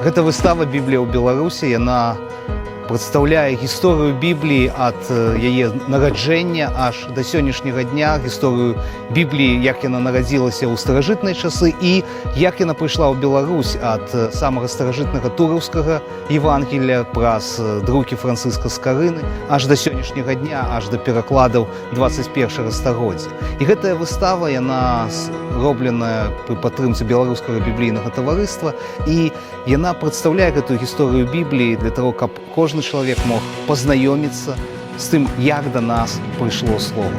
Гэта выстава «Біблія ў Беларусі», яна прадстаўляе гісторыю Бібліі ад яе нараджэння аж да сённяшняга дня, гісторыю Бібліі, як яна нарадзілася ў старажытныя часы і як яна прыйшла ў Беларусь ад самага старажытнага тураўскага Евангелія праз друкі Францыска Скарыны аж да сённяшняга дня, аж да перакладаў 21 стагоддзя. І гэтая выстава, яна робленая пры падтрымцы беларускага біблійнага таварыства, і яна прадстаўляе гэтую гісторыю Бібліі для того, каб кожны чалавек мог пазнаёміцца з тым, як да нас прыйшло слова.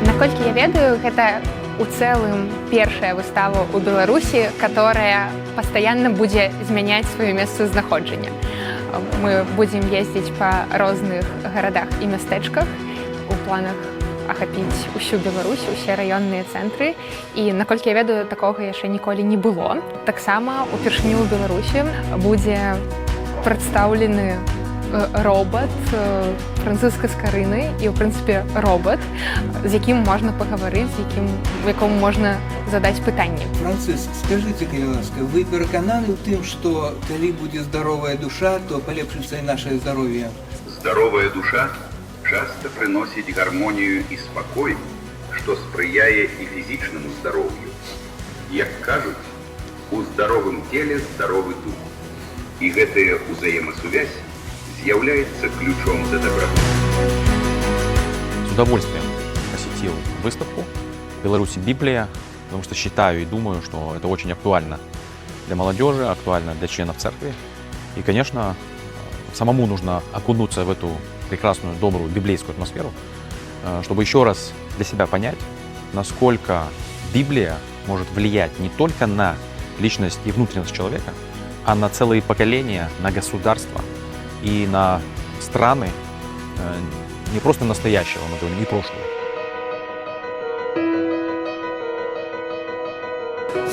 Наколькі я ведаю, гэта у цэлым першая выстава ў Беларусі, которая пастаянна будзе змяняць сваё месцазнаходжанне. Мы будзем ездзіць па розных гарадах і мястэчках у планах ахапіць усю Беларусь, усе раённыя цэнтры. І, наколькі я ведаю, такога яшчэ ніколі не было. Таксама упершыню ў Беларусі будзе прадстаўлены робот Францыска Скарыны і, ў прынцыпе, робот, з якім можна пагаварыць, якому можна задаць пытанні. Францыск, скажыце, калі ласка, вы перакананы ў тым, што калі будзе здаровая душа, то палепшыцца і нашае здароўе? Здоровая душа часто приносит гармонию и спокой, что сприяе и физичному здоровью. Як кажут, у здоровом теле здоровый дух. И гэтая взаимосвязь является ключом до доброты. С удовольствием посетил выставку в Беларуси «Библия», потому что считаю и думаю, что это очень актуально для молодежи, актуально для членов церкви. И, конечно, самому нужно окунуться в эту прекрасную, добрую библейскую атмосферу, чтобы еще раз для себя понять, насколько Библия может влиять не только на личность и внутренность человека, а на целые поколения, на государства и на страны не просто настоящего, мы говорим, и прошлого.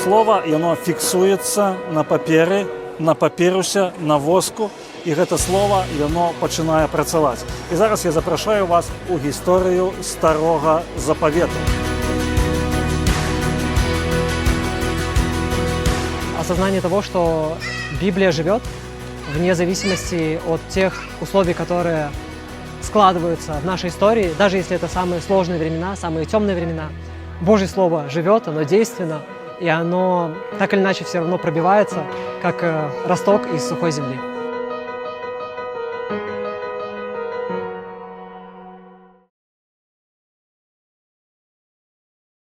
Слово, оно фиксуется на папере, на папірусе, на воску, і гэта слова, яно пачынае працаваць. І зараз я запрашаю вас у гісторыю Старога Запавету. Осознание того, что Библия живет вне зависимости от тех условий, которые складываются в нашей истории, даже если это самые сложные времена, самые темные времена. Божье Слово живет, оно действенно, и оно так или иначе все равно пробивается, как росток из сухой земли.